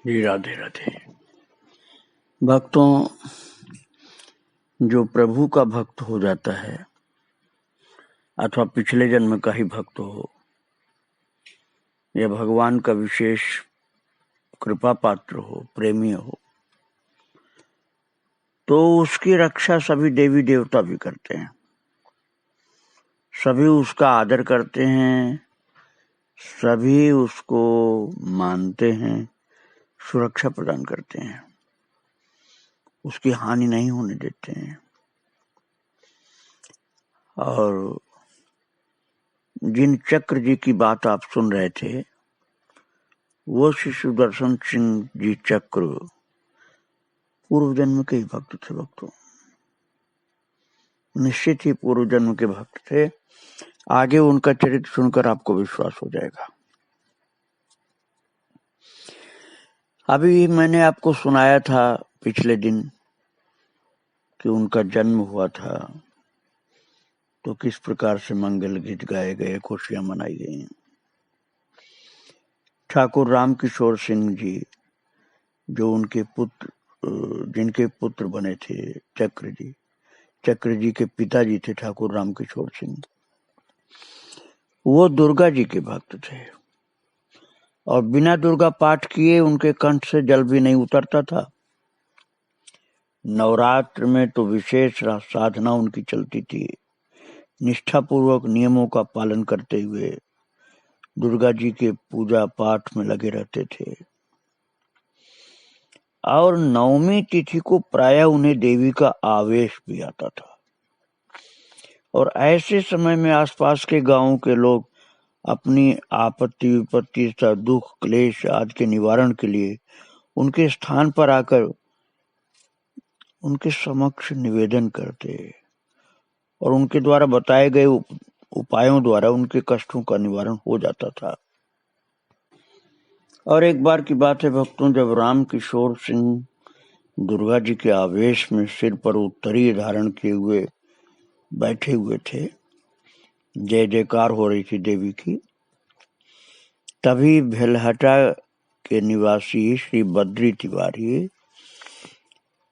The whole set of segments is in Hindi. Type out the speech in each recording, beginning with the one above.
जी राधे राधे। भक्तों, जो प्रभु का भक्त हो जाता है अथवा पिछले जन्म का ही भक्त हो या भगवान का विशेष कृपा पात्र हो, प्रेमी हो, तो उसकी रक्षा सभी देवी देवता भी करते हैं, सभी उसका आदर करते हैं, सभी उसको मानते हैं, सुरक्षा प्रदान करते हैं, उसकी हानि नहीं होने देते हैं। और जिन चक्र जी की बात आप सुन रहे थे, वो श्री सुदर्शन सिंह जी चक्र पूर्व जन्म के ही भक्त थे। भक्तों, निश्चित ही पूर्व जन्म के भक्त थे। आगे उनका चरित्र सुनकर आपको विश्वास हो जाएगा। अभी मैंने आपको सुनाया था पिछले दिन कि उनका जन्म हुआ था, तो किस प्रकार से मंगल गीत गाए गए, खुशियां मनाई गई। ठाकुर राम किशोर सिंह जी, जो उनके पुत्र, जिनके पुत्र बने थे चक्र जी के पिताजी थे ठाकुर राम किशोर सिंह, वो दुर्गा जी के भक्त थे और बिना दुर्गा पाठ किए उनके कंठ से जल भी नहीं उतरता था। नवरात्र में तो विशेष साधना उनकी चलती थी, निष्ठापूर्वक नियमों का पालन करते हुए दुर्गा जी के पूजा पाठ में लगे रहते थे। और नवमी तिथि को प्रायः उन्हें देवी का आवेश भी आता था। और ऐसे समय में आसपास के गांवों के लोग अपनी आपत्ति विपत्ति, दुख क्लेश आदि के निवारण के लिए उनके स्थान पर आकर उनके समक्ष निवेदन करते और उनके द्वारा बताए गए उपायों द्वारा उनके कष्टों का निवारण हो जाता था। और एक बार की बात है भक्तों, जब राम किशोर सिंह दुर्गा जी के आवेश में सिर पर उत्तरी धारण किए हुए बैठे हुए थे, जय जयकार हो रही थी देवी की, तभी भेलहटा के निवासी श्री बद्री तिवारी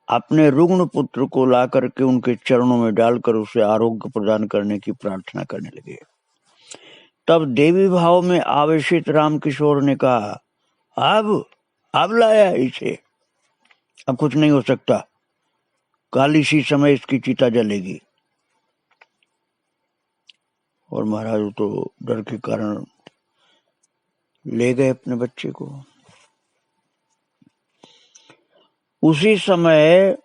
अपने रुग्ण पुत्र को ला करके उनके चरणों में डालकर उसे आरोग्य प्रदान करने की प्रार्थना करने लगे। तब देवी भाव में आवेशित राम किशोर ने कहा, अब लाया इसे, अब कुछ नहीं हो सकता, कल इसी समय इसकी चिता जलेगी। और महाराज तो डर के कारण ले गए अपने बच्चे को। उसी समय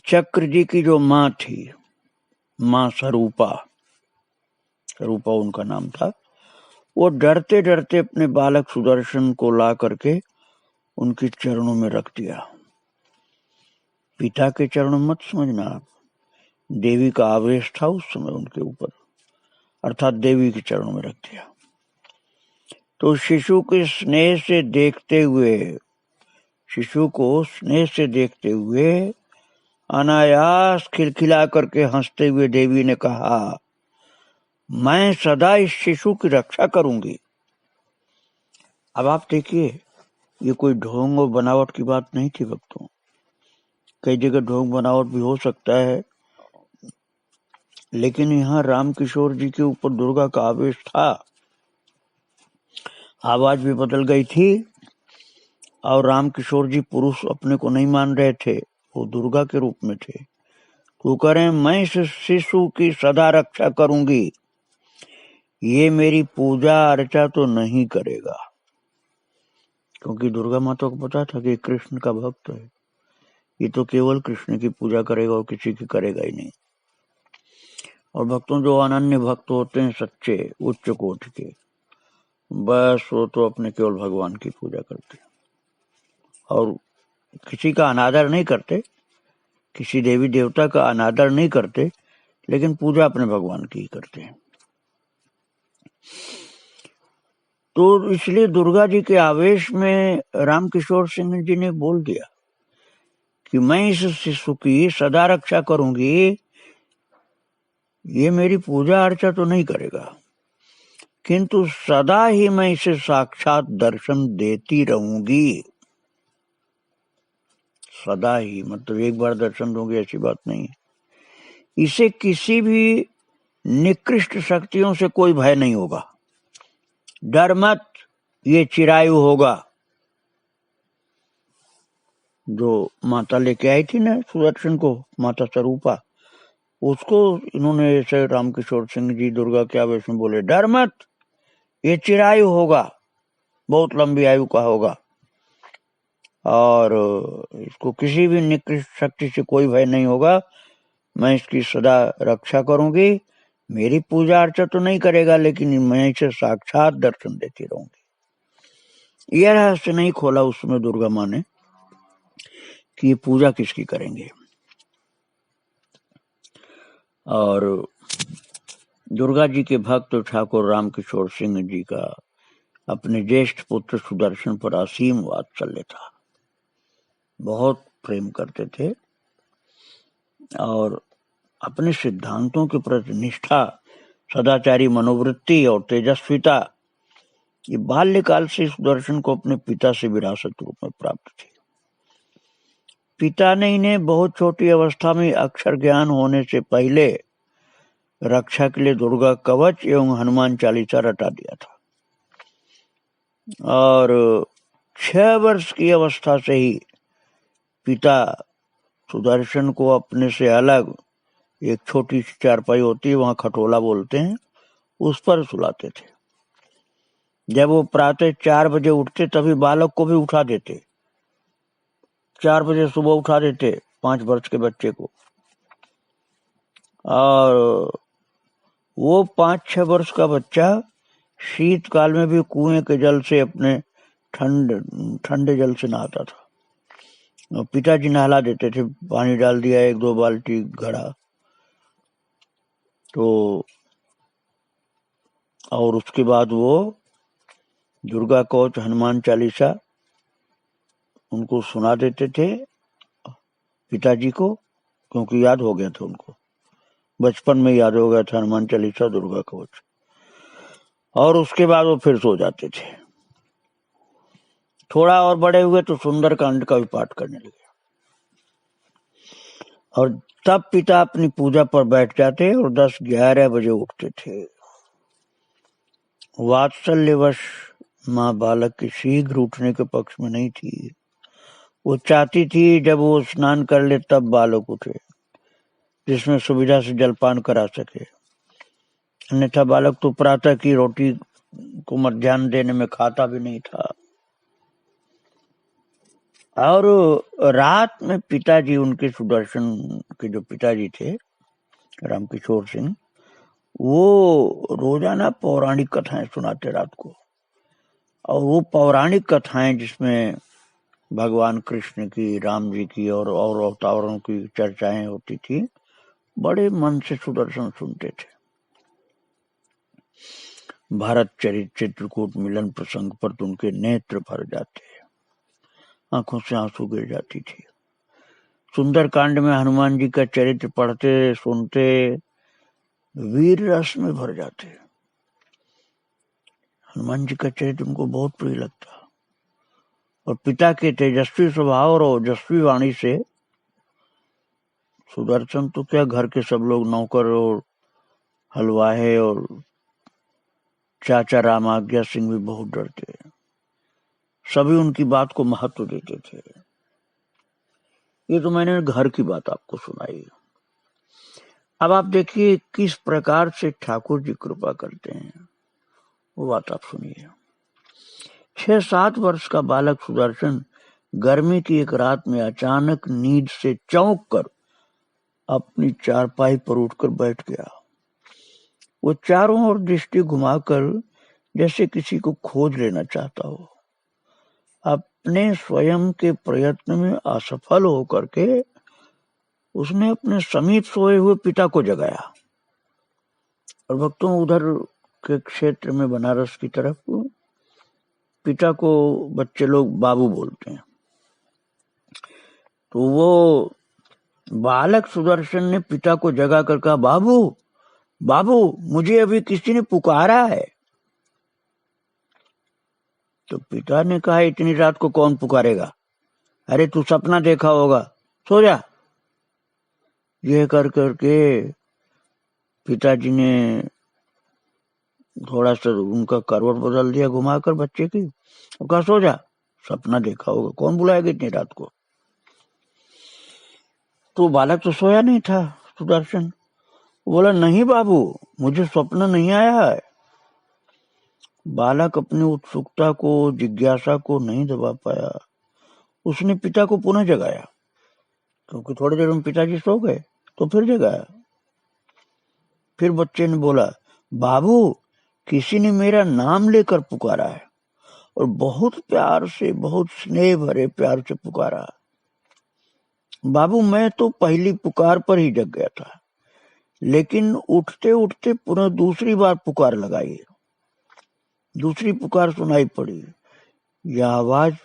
चक्र जी की जो माँ थी, माँ स्वरूपा उनका नाम था, वो डरते डरते अपने बालक सुदर्शन को ला करके उनके चरणों में रख दिया। पिता के चरणों मत समझना आप, देवी का आवेश था उस समय उनके ऊपर, अर्थात देवी के चरणों में रख दिया। तो शिशु को स्नेह से देखते हुए अनायास खिलखिला करके हंसते हुए देवी ने कहा, मैं सदा इस शिशु की रक्षा करूंगी। अब आप देखिए, ये कोई ढोंग और बनावट की बात नहीं थी भक्तों। कई जगह ढोंग बनावट भी हो सकता है, लेकिन यहाँ राम किशोर जी के ऊपर दुर्गा का आवेश था। आवाज भी बदल गई थी और राम किशोर जी पुरुष अपने को नहीं मान रहे थे, वो दुर्गा के रूप में थे। तो कह रहे हैं, मैं इस शिशु की सदा रक्षा करूंगी, ये मेरी पूजा अर्चा तो नहीं करेगा। क्योंकि दुर्गा माता को पता था कि कृष्ण का भक्त है, ये तो केवल कृष्ण की पूजा करेगा और किसी की करेगा ही नहीं। और भक्तों, जो अनन्य भक्त होते हैं, सच्चे उच्च कोटि के, बस वो तो अपने केवल भगवान की पूजा करते हैं और किसी का अनादर नहीं करते, किसी देवी देवता का अनादर नहीं करते, लेकिन पूजा अपने भगवान की ही करते हैं। तो इसलिए दुर्गा जी के आवेश में राम किशोर सिंह जी ने बोल दिया कि मैं इस शिशु की सदा रक्षा करूंगी, ये मेरी पूजा अर्चा तो नहीं करेगा। किंतु सदा ही मैं इसे साक्षात दर्शन देती रहूंगी। सदा ही मतलब एक बार दर्शन दूंगी ऐसी बात नहीं। इसे किसी भी निकृष्ट शक्तियों से कोई भय नहीं होगा। डर मत, ये चिरायु होगा। जो माता लेके आई थी ना सुदर्शन को, माता स्वरूपा, उसको इन्होंने ऐसे रामकिशोर सिंह जी दुर्गा के आवेश में बोले, डर मत, ये चिरायु होगा, बहुत लंबी आयु का होगा, और इसको किसी भी निकृष्ट शक्ति से कोई भय नहीं होगा। मैं इसकी सदा रक्षा करूंगी। मेरी पूजा अर्चा तो नहीं करेगा, लेकिन मैं इसे साक्षात दर्शन देती रहूंगी। यह रहस्य नहीं खोला उसमें दुर्गा माँ ने कि ये पूजा किसकी करेंगे। और दुर्गा जी के भक्त ठाकुर रामकिशोर सिंह जी का अपने ज्येष्ठ पुत्र सुदर्शन पर असीम वात्सल्य था। बहुत प्रेम करते थे और अपने सिद्धांतों के प्रति निष्ठा, सदाचारी मनोवृत्ति और तेजस्विता, ये बाल्यकाल से सुदर्शन को अपने पिता से विरासत रूप में प्राप्त थी। पिता ने इन्हें बहुत छोटी अवस्था में अक्षर ज्ञान होने से पहले रक्षा के लिए दुर्गा कवच एवं हनुमान चालीसा रटा दिया था, और 6 वर्ष की अवस्था से ही पिता सुदर्शन को अपने से अलग एक छोटी सी चारपाई होती है, वहां खटोला बोलते हैं, उस पर सुलाते थे। जब वो प्रातः 4 बजे उठते तभी बालक को भी उठा देते। 4 बजे सुबह उठा देते 5 वर्ष के बच्चे को, और वो 5-6 वर्ष का बच्चा शीतकाल में भी कुएं के जल से अपने ठंडे जल से नहाता था। पिताजी नहला देते थे, पानी डाल दिया 1-2 बाल्टी घड़ा, तो और उसके बाद वो दुर्गा कवच हनुमान चालीसा उनको सुना देते थे पिताजी को, क्योंकि याद हो गया था उनको, बचपन में याद हो गया था हनुमान चालीसा दुर्गा कवच। और उसके बाद वो फिर सो जाते थे। थोड़ा और बड़े हुए तो सुंदरकांड का भी पाठ करने लगे, और तब पिता अपनी पूजा पर बैठ जाते और 10-11 बजे उठते थे। वात्सल्यवश माँ बालक के शीघ्र उठने के पक्ष में नहीं थी। वो चाहती थी जब वो स्नान कर ले तब बालक उठे, जिसमें सुविधा से जलपान करा सके। अन्यथा बालक तो प्रातः की रोटी को मध्याह्न देने में खाता भी नहीं था। और रात में पिताजी उनके सुदर्शन के जो पिताजी थे रामकिशोर सिंह, वो रोजाना पौराणिक कथाएं सुनाते रात को। और वो पौराणिक कथाएं जिसमें भगवान कृष्ण की, राम जी की और अवतारों की चर्चाएं होती थी, बड़े मन से सुदर्शन सुनते थे। भारत चरित चित्रकूट मिलन प्रसंग पर तो उनके नेत्र भर जाते, आंखों से आंसू गिर जाती थी। सुंदरकांड में हनुमान जी का चरित्र पढ़ते सुनते वीर रस में भर जाते। हनुमान जी का चरित्र उनको बहुत प्रिय लगता, और पिता के तेजस्वी स्वभाव और ओजस्वी वाणी से सुदर्शन तो क्या, घर के सब लोग, नौकर और हलवाहे और चाचा रामाज्ञा सिंह भी बहुत डरते। सभी उनकी बात को महत्व देते थे। ये तो मैंने घर की बात आपको सुनाई। अब आप देखिए किस प्रकार से ठाकुर जी कृपा करते हैं, वो बात आप सुनिए। 6-7 वर्ष का बालक सुदर्शन गर्मी की एक रात में अचानक नींद से चौंक कर अपनी चारपाई पर उठकर बैठ गया। वो चारों ओर दृष्टि घुमाकर जैसे किसी को खोज लेना चाहता हो। अपने स्वयं के प्रयत्न में असफल होकर के उसने अपने समीप सोए हुए पिता को जगाया। और भक्तों, उधर के क्षेत्र में बनारस की तरफ पिता को बच्चे लोग बाबू बोलते हैं। तो वो बालक सुदर्शन ने पिता को जगा कर कहा, बाबू बाबू, मुझे अभी किसी ने पुकारा है। तो पिता ने कहा, इतनी रात को कौन पुकारेगा, अरे तू सपना देखा होगा, सो जा। यह कर करके पिताजी ने थोड़ा सा उनका करवट बदल दिया घुमाकर बच्चे की, और कहा सो जा, सपना देखा होगा, कौन बुलाएगा इतनी रात को। तो बालक तो सोया नहीं था सुदर्शन, बोला नहीं बाबू, मुझे स्वप्न नहीं आया है। बालक अपनी उत्सुकता को, जिज्ञासा को नहीं दबा पाया। उसने पिता को पुनः जगाया, क्योंकि थोड़ी देर में पिताजी सो गए, तो फिर जगाया। फिर बच्चे ने बोला, बाबू किसी ने मेरा नाम लेकर पुकारा है, और बहुत प्यार से, बहुत स्नेह भरे प्यार से पुकारा। बाबू मैं तो पहली पुकार पर ही जग गया था, लेकिन उठते उठते पुनः दूसरी बार पुकार लगाई, दूसरी पुकार सुनाई पड़ी। यह आवाज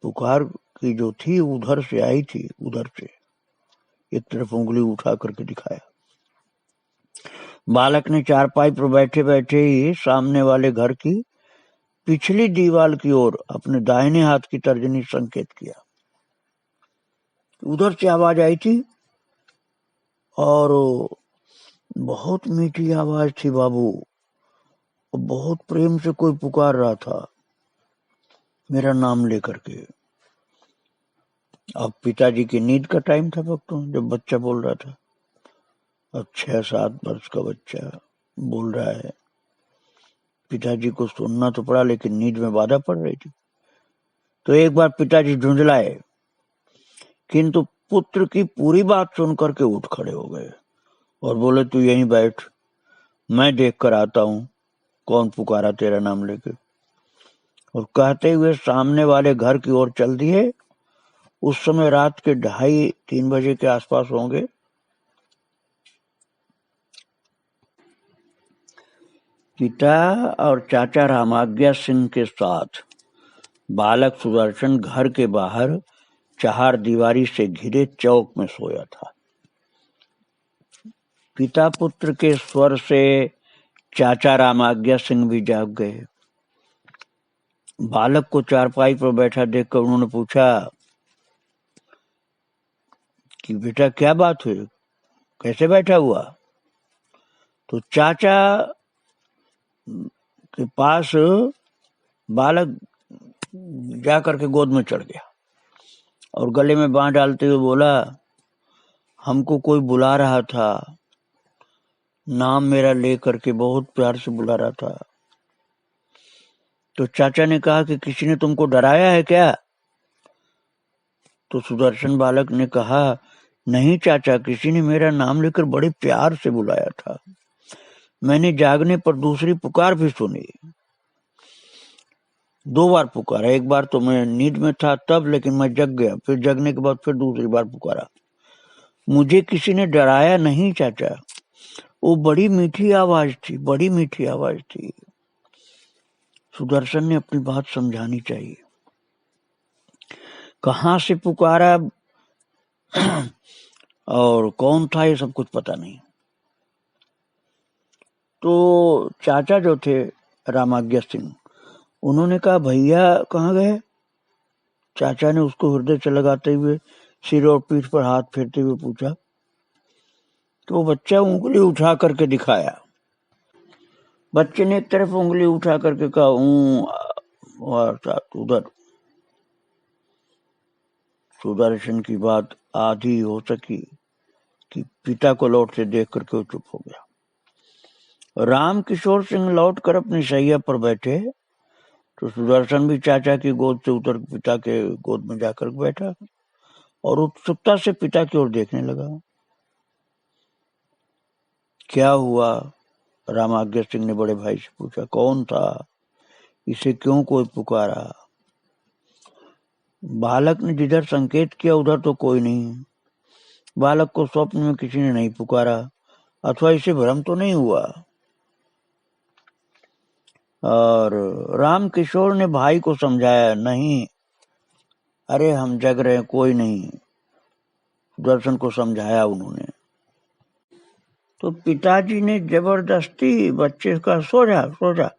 पुकार की जो थी उधर से आई थी, उधर से। एक तरफ उंगली उठा करके दिखाया। बालक ने चारपाई पर बैठे बैठे ही सामने वाले घर की पिछली दीवार की ओर अपने दाहिने हाथ की तर्जनी संकेत किया। उधर से आवाज आई थी, और बहुत मीठी आवाज थी बाबू, और बहुत प्रेम से कोई पुकार रहा था मेरा नाम लेकर के। अब पिताजी की नींद का टाइम था भक्तों, जब बच्चा बोल रहा था। अब 6-7 वर्ष का बच्चा बोल रहा है, पिताजी को सुनना तो पड़ा, लेकिन नींद में बाधा पड़ रही थी। तो एक बार पिताजी झुंझलाए, किंतु पुत्र की पूरी बात सुनकर के उठ खड़े हो गए और बोले, तू यहीं बैठ, मैं देख कर आता हूं कौन पुकारा तेरा नाम लेके। और कहते हुए सामने वाले घर की ओर चल दिए। उस समय रात के 2:30-3 बजे के आसपास होंगे। पिता और चाचा रामाज्ञा सिंह के साथ बालक सुदर्शन घर के बाहर 4 दीवारी से घिरे चौक में सोया था। पिता पुत्र के स्वर से चाचा रामाज्ञा सिंह भी जाग गए। बालक को चारपाई पर बैठा देखकर उन्होंने पूछा कि बेटा क्या बात हुई, कैसे बैठा हुआ। तो चाचा के पास बालक जाकर के गोद में चढ़ गया और गले में बांह डालते हुए बोला, हमको कोई बुला रहा था, नाम मेरा लेकर के बहुत प्यार से बुला रहा था। तो चाचा ने कहा कि किसी ने तुमको डराया है क्या। तो सुदर्शन बालक ने कहा, नहीं चाचा, किसी ने मेरा नाम लेकर बड़े प्यार से बुलाया था। मैंने जागने पर दूसरी पुकार भी सुनी, 2 बार पुकारा। एक बार तो मैं नींद में था तब, लेकिन मैं जग गया, फिर जगने के बाद फिर दूसरी बार पुकारा। मुझे किसी ने डराया नहीं चाचा, वो बड़ी मीठी आवाज थी, बड़ी मीठी आवाज थी। सुदर्शन ने अपनी बात समझानी चाहिए। कहां से पुकारा और कौन था, ये सब कुछ पता नहीं। तो चाचा जो थे रामाज्ञा सिंह, उन्होंने कहा, भैया कहाँ गए। चाचा ने उसको हृदय से लगाते हुए सिर और पीठ पर हाथ फेरते हुए पूछा। तो बच्चा उंगली उठा करके दिखाया। बच्चे ने एक तरफ उंगली उठा करके कहा, उधर। सुदर्शन की बात आधी हो सकी कि पिता को लौटते देख करके वो चुप हो गया। राम किशोर सिंह लौट कर अपनी शैया पर बैठे तो सुदर्शन भी चाचा की गोद से उतर पिता के गोद में जाकर बैठा और उत्सुकता से पिता की ओर देखने लगा। क्या हुआ, रामाज्ञा सिंह ने बड़े भाई से पूछा। कौन था, इसे क्यों कोई पुकारा। बालक ने जिधर संकेत किया उधर तो कोई नहीं। बालक को स्वप्न में किसी ने नहीं पुकारा, अथवा इसे भ्रम तो नहीं हुआ। और राम किशोर ने भाई को समझाया, नहीं, अरे हम जग रहे, कोई नहीं। सुदर्शन को समझाया उन्होंने। तो पिताजी ने जबरदस्ती बच्चे का, सो जा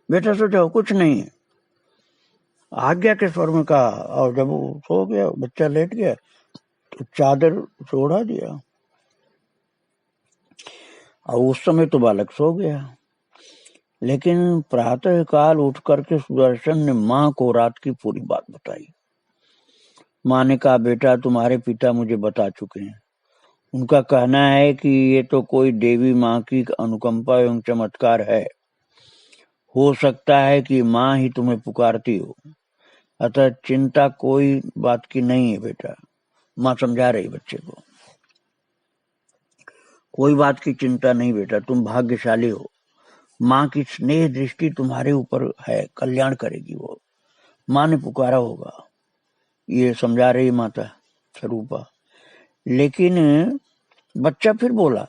बेटा, सो जाओ, कुछ नहीं। आज्ञा के स्वर में कहा, और जब वो सो गया, बच्चा लेट गया, तो चादर से ओढ़ा दिया, और उस समय तो बालक सो गया। लेकिन प्रातः काल उठ करके सुदर्शन ने माँ को रात की पूरी बात बताई। माँ ने कहा, बेटा तुम्हारे पिता मुझे बता चुके हैं। उनका कहना है कि ये तो कोई देवी माँ की अनुकंपा एवं चमत्कार है। हो सकता है कि माँ ही तुम्हें पुकारती हो, अतः चिंता कोई बात की नहीं है बेटा। माँ समझा रही बच्चे को, कोई बात की चिंता नहीं बेटा, तुम भाग्यशाली हो। माँ की स्नेह दृष्टि तुम्हारे ऊपर है, कल्याण करेगी वो। माँ ने पुकारा होगा, ये समझा रही माता स्वरूपा। लेकिन बच्चा फिर बोला,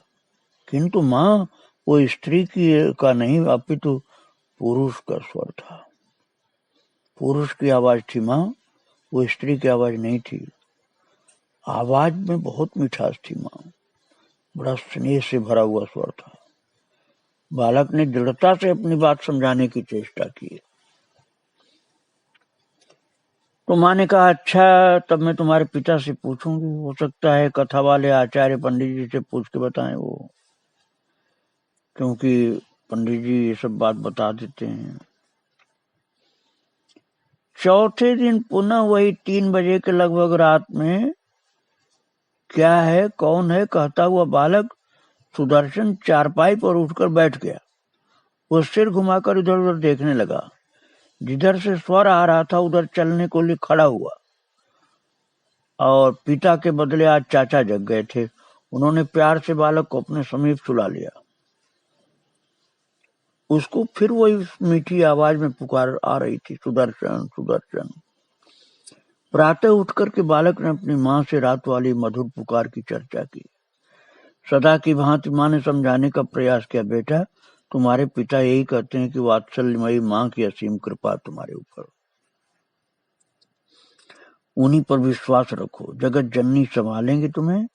किंतु माँ वो स्त्री की का नहीं, अपितु पुरुष का स्वर था। पुरुष की आवाज थी माँ, वो स्त्री की आवाज नहीं थी। आवाज में बहुत मिठास थी माँ, बड़ा स्नेह से भरा हुआ स्वर था। बालक ने दृढ़ता से अपनी बात समझाने की चेष्टा की। तो माँ ने कहा, अच्छा तब मैं तुम्हारे पिता से पूछूंगी, हो सकता है कथा वाले आचार्य पंडित जी से पूछ के बताएं वो, क्योंकि पंडित जी ये सब बात बता देते हैं। चौथे दिन पुनः वही 3 बजे के लगभग रात में, क्या है कौन है कहता हुआ बालक सुदर्शन चारपाई पर उठकर बैठ गया। वो सिर घुमाकर इधर उधर देखने लगा। जिधर से स्वर आ रहा था उधर चलने को लिए खड़ा हुआ, और पिता के बदले आज चाचा जग गए थे। उन्होंने प्यार से बालक को अपने समीप सुला लिया। उसको फिर वही मीठी आवाज में पुकार आ रही थी, सुदर्शन सुदर्शन। प्रातः उठकर के बालक ने अपनी माँ से रात वाली मधुर पुकार की चर्चा की। सदा की भांति माँ ने समझाने का प्रयास किया, बेटा तुम्हारे पिता यही कहते हैं कि वात्सल्यमयी माँ की असीम कृपा तुम्हारे ऊपर, उन्हीं पर विश्वास रखो, जगत जननी संभालेंगे तुम्हें,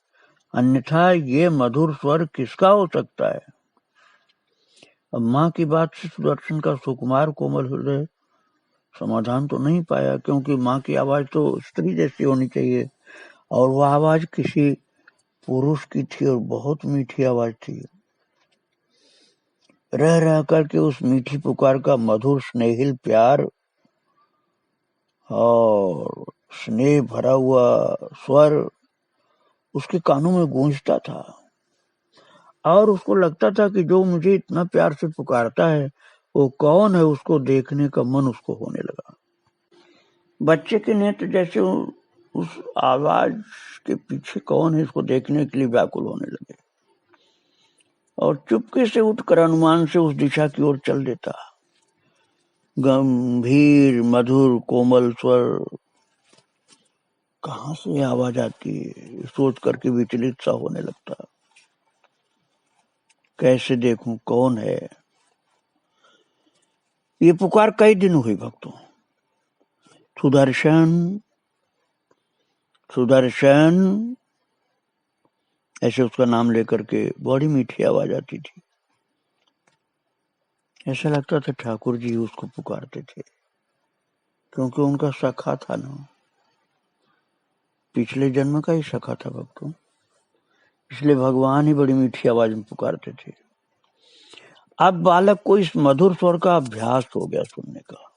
अन्यथा ये मधुर स्वर किसका हो सकता है। अब माँ की बात से सुदर्शन का सुकुमार कोमल हृदय समाधान तो नहीं पाया, क्योंकि माँ की आवाज तो स्त्री जैसी होनी चाहिए, और वह आवाज किसी पुरुष की थी, और बहुत मीठी आवाज थी। रह रह करके उस मीठी पुकार का मधुर स्नेहिल प्यार और स्नेह भरा हुआ स्वर उसके कानों में गूंजता था, और उसको लगता था कि जो मुझे इतना प्यार से पुकारता है वो कौन है। उसको देखने का मन उसको होने लगा। बच्चे के नेत्र जैसे उस आवाज के पीछे कौन है इसको देखने के लिए व्याकुल होने लगे, और चुपके से उठकर अनुमान से उस दिशा की ओर चल देता। गंभीर मधुर कोमल स्वर, कहां से आवाज आती है सोच करके विचलित सा होने लगता। कैसे देखूं कौन है। ये पुकार कई दिन हुई भक्तों, सुदर्शन सुदर्शन ऐसे उसका नाम लेकर के बड़ी मीठी आवाज आती थी। ऐसा लगता था ठाकुर जी उसको पुकारते थे, क्योंकि उनका सखा था ना, पिछले जन्म का ही सखा था भक्तों, इसलिए भगवान ही बड़ी मीठी आवाज में पुकारते थे। अब बालक को इस मधुर स्वर का अभ्यास हो गया सुनने का,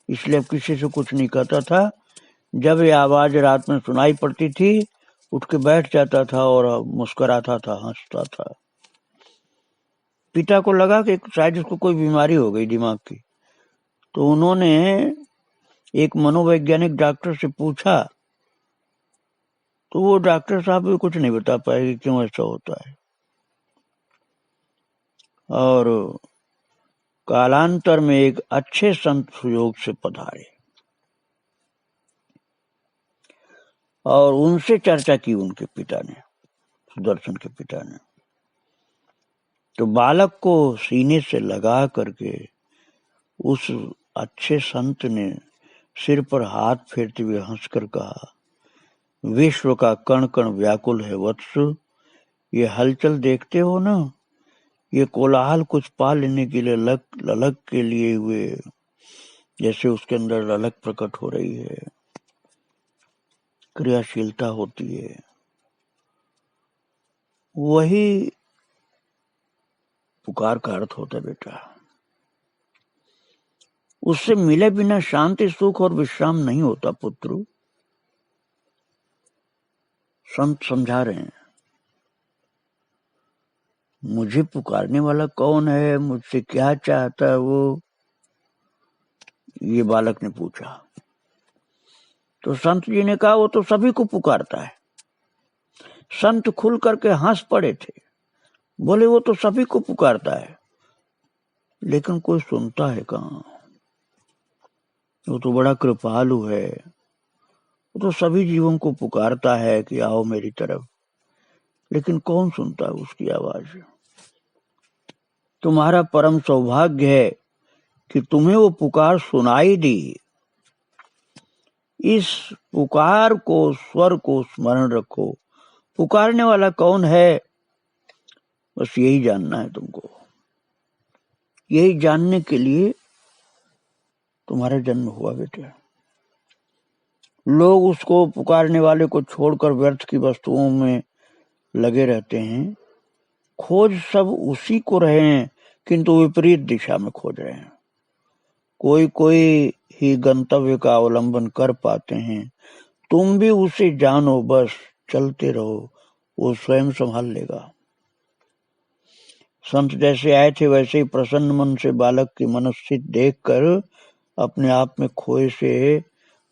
इसलिए अब किसी से कुछ नहीं कहता था। जब ये आवाज रात में सुनाई पड़ती थी, उठ के बैठ जाता था और मुस्कुराता था, हंसता था। पिता को लगा कि शायद उसको कोई बीमारी हो गई दिमाग की, तो उन्होंने एक मनोवैज्ञानिक डॉक्टर से पूछा, तो वो डॉक्टर साहब भी कुछ नहीं बता पाए कि क्यों ऐसा होता है। और कालांतर में एक अच्छे संत सुयोग से पधारे और उनसे चर्चा की उनके पिता ने, सुदर्शन के पिता ने। तो बालक को सीने से लगा करके उस अच्छे संत ने सिर पर हाथ फेरते हुए हंसकर कहा, विश्व का कण कण व्याकुल है वत्स, ये हलचल देखते हो ना, ये कोलाहल कुछ पा लेने के लिए ललक के लिए हुए जैसे उसके अंदर ललक प्रकट हो रही है, क्रियाशीलता होती है, वही पुकार का अर्थ होता है बेटा। उससे मिले बिना शांति, सुख और विश्राम नहीं होता पुत्र। संत समझा रहे हैं, मुझे पुकारने वाला कौन है, मुझसे क्या चाहता है वो, ये बालक ने पूछा। तो संत जी ने कहा वो तो सभी को पुकारता है। संत खुल करके हंस पड़े थे, बोले वो तो सभी को पुकारता है, लेकिन कोई सुनता है कहाँ। वो तो बड़ा कृपालु है, वो तो सभी जीवों को पुकारता है कि आओ मेरी तरफ, लेकिन कौन सुनता है उसकी आवाज। तुम्हारा परम सौभाग्य है कि तुम्हें वो पुकार सुनाई दी। इस पुकार को, स्वर को स्मरण रखो। पुकारने वाला कौन है, बस यही जानना है तुमको। यही जानने के लिए तुम्हारा जन्म हुआ बेटा। लोग उसको, पुकारने वाले को छोड़कर व्यर्थ की वस्तुओं में लगे रहते हैं। खोज सब उसी को रहे हैं, किंतु विपरीत दिशा में खोज रहे हैं। कोई कोई ही गंतव्य का अवलंबन कर पाते हैं। तुम भी उसे जानो, बस चलते रहो, वो स्वयं संभाल लेगा। संत जैसे आए थे वैसे ही प्रसन्न मन से बालक की मनस्थिति देखकर अपने आप में खोए से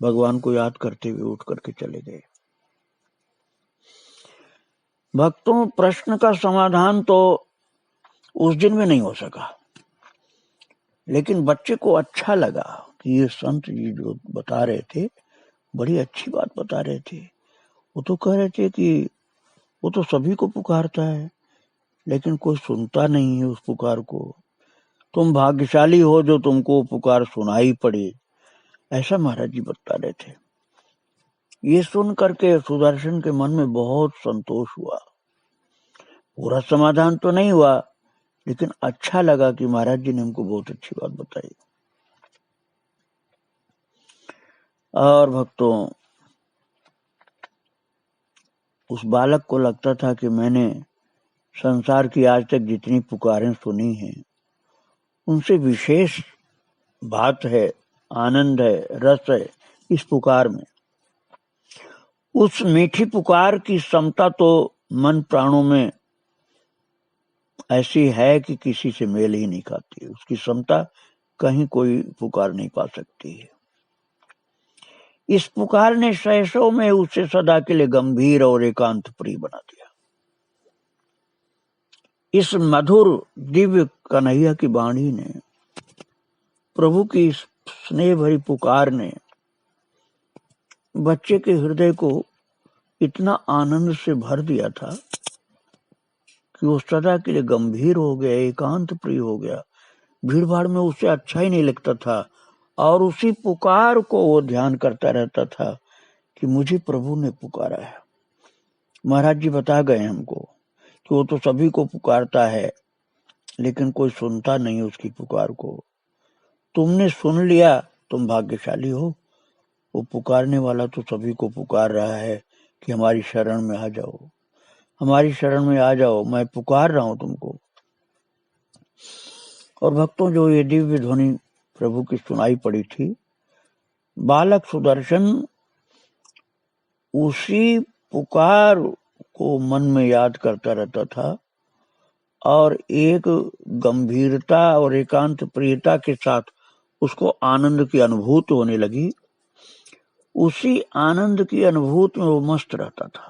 भगवान को याद करते हुए उठ करके चले गए। भक्तों, प्रश्न का समाधान तो उस दिन में नहीं हो सका, लेकिन बच्चे को अच्छा लगा कि ये संत जी जो बता रहे थे बड़ी अच्छी बात बता रहे थे। वो तो कह रहे थे कि वो तो सभी को पुकारता है, लेकिन कोई सुनता नहीं है उस पुकार को। तुम भाग्यशाली हो जो तुमको पुकार सुनाई पड़े, ऐसा महाराज जी बता रहे थे। ये सुन करके सुदर्शन के मन में बहुत संतोष हुआ। पूरा समाधान तो नहीं हुआ, लेकिन अच्छा लगा कि महाराज जी ने हमको बहुत अच्छी बात बताई। और भक्तों, उस बालक को लगता था कि मैंने संसार की आज तक जितनी पुकारें सुनी हैं उनसे विशेष बात है, आनंद है, रस है इस पुकार में। उस मीठी पुकार की समता तो मन प्राणों में ऐसी है कि किसी से मेल ही नहीं खाती। उसकी समता कहीं कोई पुकार नहीं पा सकती है। इस पुकार ने शैशव में उसे सदा के लिए गंभीर और एकांत प्रिय बना दिया। इस मधुर दिव्य कन्हैया की वाणी ने, प्रभु की स्नेह भरी पुकार ने बच्चे के हृदय को इतना आनंद से भर दिया था कि वो सदा के लिए गंभीर हो गया, एकांत प्रिय हो गया। भीड़ भाड़ में उसे अच्छा ही नहीं लगता था, और उसी पुकार को वो ध्यान करता रहता था कि मुझे प्रभु ने पुकारा है। महाराज जी बता गए हमको कि वो तो सभी को पुकारता है, लेकिन कोई सुनता नहीं उसकी पुकार को। तुमने सुन लिया, तुम भाग्यशाली हो। वो पुकारने वाला तो सभी को पुकार रहा है कि हमारी शरण में आ जाओ, हमारी शरण में आ जाओ, मैं पुकार रहा हूं तुमको। और भक्तों, जो ये दिव्य ध्वनि प्रभु की सुनाई पड़ी थी, बालक सुदर्शन उसी पुकार को मन में याद करता रहता था, और एक गंभीरता और एकांत प्रियता के साथ उसको आनंद की अनुभूति होने लगी। उसी आनंद की अनुभूति में वो मस्त रहता था।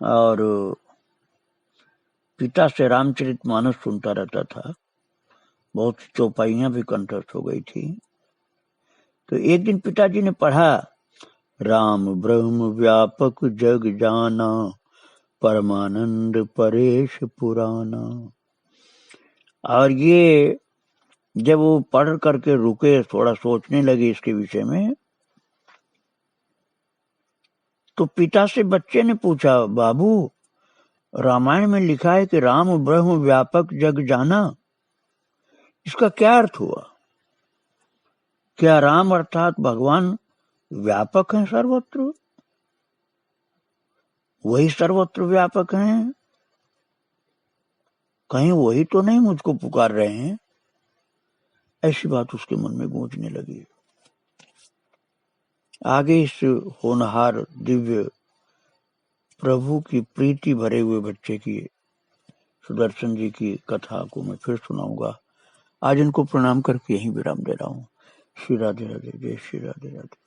और पिता से रामचरितमानस सुनता रहता था। बहुत चौपाइयां भी कंठस्थ हो गई थी। तो एक दिन पिताजी ने पढ़ा, राम ब्रह्म व्यापक जग जाना, परमानंद परेश पुराना। और ये जब वो पढ़ करके रुके, थोड़ा सोचने लगे इसके विषय में, तो पिता से बच्चे ने पूछा, बाबू रामायण में लिखा है कि राम ब्रह्म व्यापक जग जाना, इसका क्या अर्थ हुआ? क्या राम अर्थात भगवान व्यापक हैं सर्वत्र? वही सर्वत्र व्यापक हैं? कहीं वही तो नहीं मुझको पुकार रहे हैं? ऐसी बात उसके मन में गूंजने लगी। आगे इस होनहार दिव्य प्रभु की प्रीति भरे हुए बच्चे की, सुदर्शन जी की कथा को मैं फिर सुनाऊंगा। आज इनको प्रणाम करके यहीं विराम दे रहा हूँ। श्री राधे राधे, जय श्री राधे राधे।